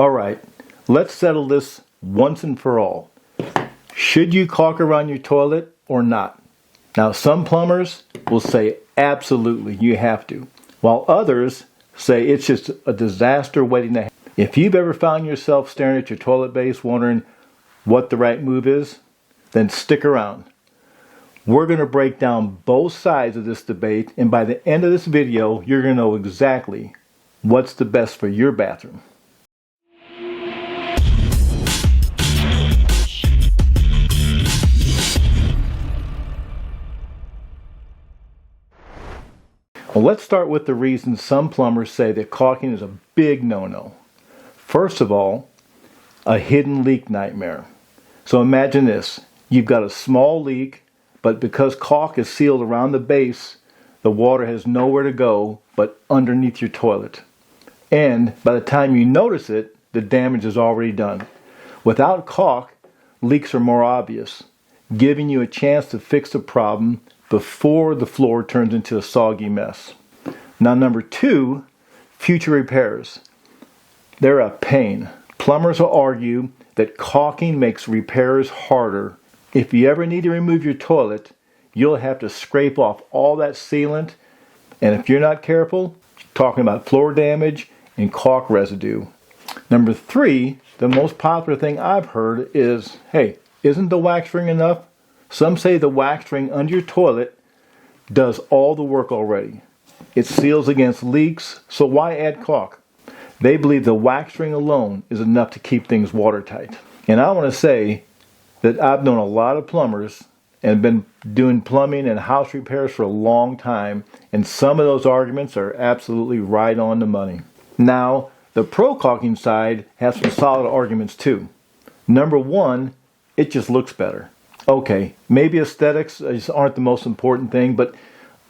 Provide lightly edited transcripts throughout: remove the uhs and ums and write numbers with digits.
Alright, let's settle this once and for all. Should you caulk around your toilet or not? Now some plumbers will say absolutely you have to, while others say it's just a disaster waiting to happen. If you've ever found yourself staring at your toilet base wondering what the right move is, then stick around. We're going to break down both sides of this debate, and by the end of this video you're going to know exactly what's the best for your bathroom. Well, let's start with the reasons some plumbers say that caulking is a big no-no. First of all, a hidden leak nightmare. So imagine this. You've got a small leak, but because caulk is sealed around the base, the water has nowhere to go but underneath your toilet. And by the time you notice it, the damage is already done. Without caulk, leaks are more obvious, giving you a chance to fix the problem before the floor turns into a soggy mess. Now number two, future repairs. They're a pain. Plumbers will argue that caulking makes repairs harder. If you ever need to remove your toilet, you'll have to scrape off all that sealant, and if you're not careful, you're talking about floor damage and caulk residue. Number three, the most popular thing I've heard is, hey, isn't the wax ring enough? Some say the wax ring under your toilet does all the work already. It seals against leaks, so why add caulk? They believe the wax ring alone is enough to keep things watertight. And I want to say that I've known a lot of plumbers and been doing plumbing and house repairs for a long time, and some of those arguments are absolutely right on the money. Now, the pro caulking side has some solid arguments too. Number one, it just looks better. Okay, maybe aesthetics aren't the most important thing, but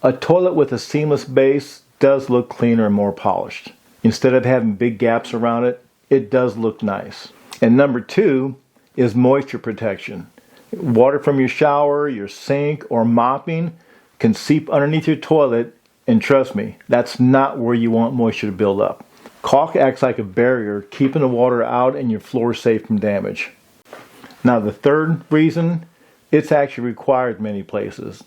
a toilet with a seamless base does look cleaner and more polished. Instead of having big gaps around it, it does look nice. And number two is moisture protection. Water from your shower, your sink, or mopping can seep underneath your toilet, and trust me, that's not where you want moisture to build up. Caulk acts like a barrier, keeping the water out and your floor safe from damage. Now the third reason, it's actually required many places.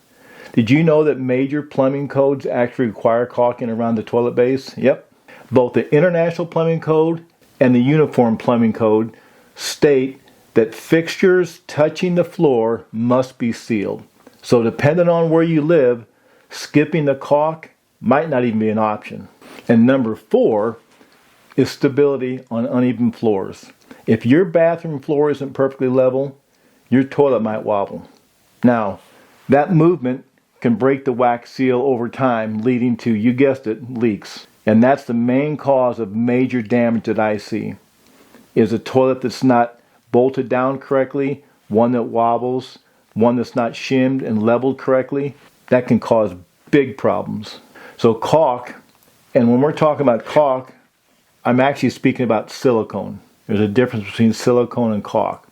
Did you know that major plumbing codes actually require caulking around the toilet base? Yep. Both the International Plumbing Code and the Uniform Plumbing Code state that fixtures touching the floor must be sealed. So depending on where you live, skipping the caulk might not even be an option. And number four is stability on uneven floors. If your bathroom floor isn't perfectly level, your toilet might wobble. Now, that movement can break the wax seal over time, leading to, you guessed it, leaks. And that's the main cause of major damage that I see, is a toilet that's not bolted down correctly, one that wobbles, one that's not shimmed and leveled correctly. That can cause big problems. So caulk, and when we're talking about caulk, I'm actually speaking about silicone. There's a difference between silicone and caulk.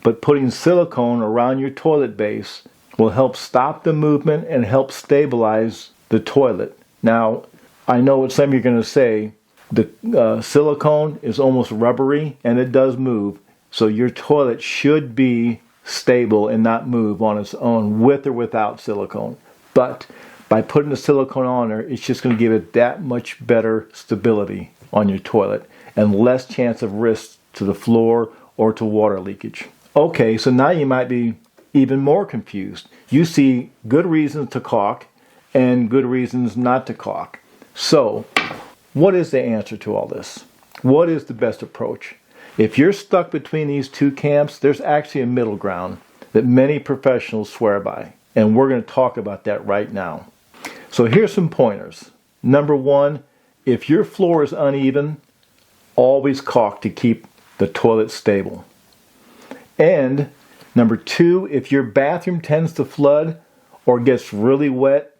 But putting silicone around your toilet base will help stop the movement and help stabilize the toilet. Now, I know what some of you are going to say. The silicone is almost rubbery and it does move. So your toilet should be stable and not move on its own with or without silicone. But by putting the silicone on there, it's just going to give it that much better stability on your toilet and less chance of risk to the floor or to water leakage. Okay, so now you might be even more confused. You see good reasons to caulk and good reasons not to caulk. So, what is the answer to all this? What is the best approach? If you're stuck between these two camps, there's actually a middle ground that many professionals swear by. And we're going to talk about that right now. So here's some pointers. Number one, if your floor is uneven, always caulk to keep the toilet stable. And number two, if your bathroom tends to flood or gets really wet,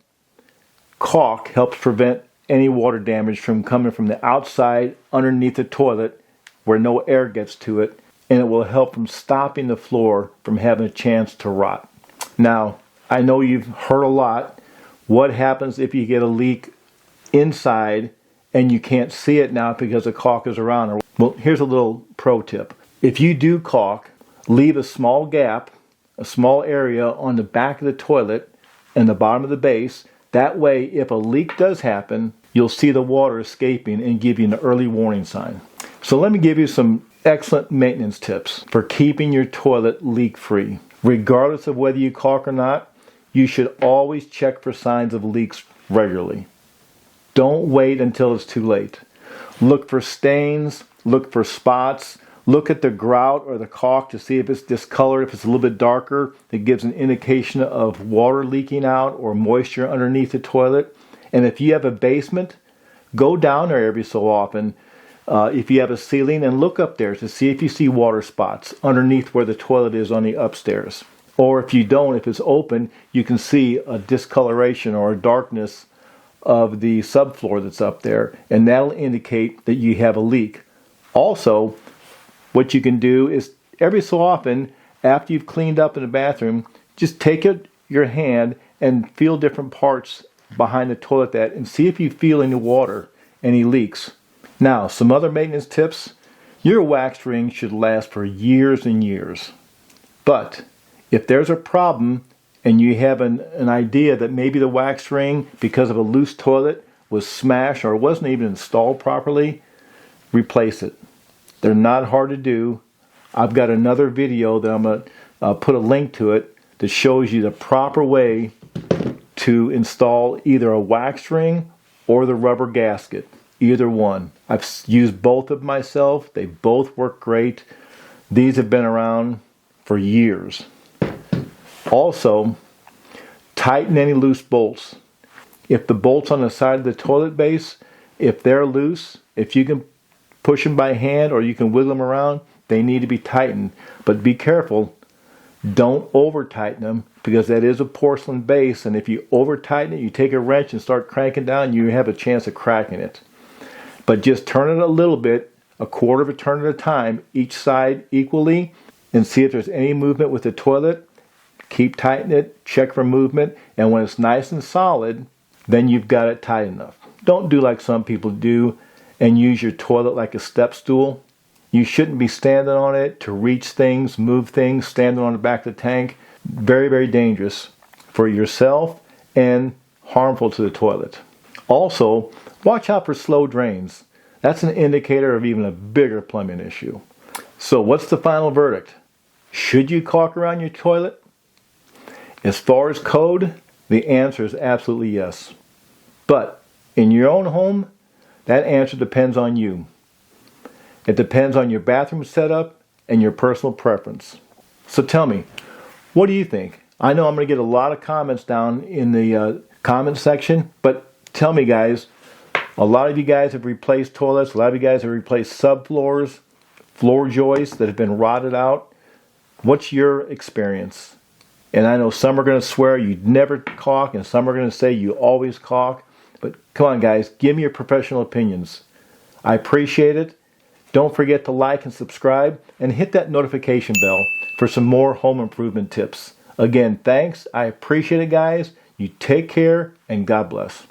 caulk helps prevent any water damage from coming from the outside underneath the toilet where no air gets to it, and it will help from stopping the floor from having a chance to rot. Now, I know you've heard a lot. What happens if you get a leak inside and you can't see it now because the caulk is around? Well, here's a little pro tip. If you do caulk, leave a small gap, a small area on the back of the toilet and the bottom of the base. That way, if a leak does happen, you'll see the water escaping and give you an early warning sign. So let me give you some excellent maintenance tips for keeping your toilet leak-free. Regardless of whether you caulk or not, you should always check for signs of leaks regularly. Don't wait until it's too late. Look for stains, look for spots, look at the grout or the caulk to see if it's discolored, if it's a little bit darker. It gives an indication of water leaking out or moisture underneath the toilet. And if you have a basement, go down there every so often. If you have a ceiling, and look up there to see if you see water spots underneath where the toilet is on the upstairs. Or if you don't, if it's open, you can see a discoloration or a darkness of the subfloor that's up there, and that'll indicate that you have a leak. Also, what you can do is every so often, after you've cleaned up in the bathroom, just take your hand and feel different parts behind the toilet and see if you feel any water, any leaks. Now, some other maintenance tips. Your wax ring should last for years and years. But if there's a problem and you have an idea that maybe the wax ring, because of a loose toilet, was smashed or wasn't even installed properly, replace it. They're not hard to do. I've got another video that I'm going to put a link to it that shows you the proper way to install either a wax ring or the rubber gasket. Either one. I've used both of myself. They both work great. These have been around for years. Also, tighten any loose bolts. If the bolts on the side of the toilet base, if they're loose, if you can push them by hand or you can wiggle them around, they need to be tightened. But be careful. Don't over tighten them, because that is a porcelain base, and if you over tighten it, you take a wrench and start cranking down, you have a chance of cracking it. But just turn it a little bit, a quarter of a turn at a time, each side equally, and see if there's any movement with the toilet. Keep tightening it, check for movement, and when it's nice and solid, then you've got it tight enough. Don't do like some people do and use your toilet like a step stool. You shouldn't be standing on it to reach things, move things, standing on the back of the tank. Very, very dangerous for yourself and harmful to the toilet. Also, watch out for slow drains. That's an indicator of even a bigger plumbing issue. So what's the final verdict? Should you caulk around your toilet? As far as code, the answer is absolutely yes. But in your own home, that answer depends on you. It depends on your bathroom setup and your personal preference. So tell me, what do you think? I know I'm going to get a lot of comments down in the comment section, but tell me, guys, a lot of you guys have replaced toilets, a lot of you guys have replaced subfloors, floor joists that have been rotted out. What's your experience? And I know some are going to swear you never caulk, and some are going to say you always caulk. But come on, guys, give me your professional opinions. I appreciate it. Don't forget to like and subscribe, and hit that notification bell for some more home improvement tips. Again, thanks. I appreciate it, guys. You take care, and God bless.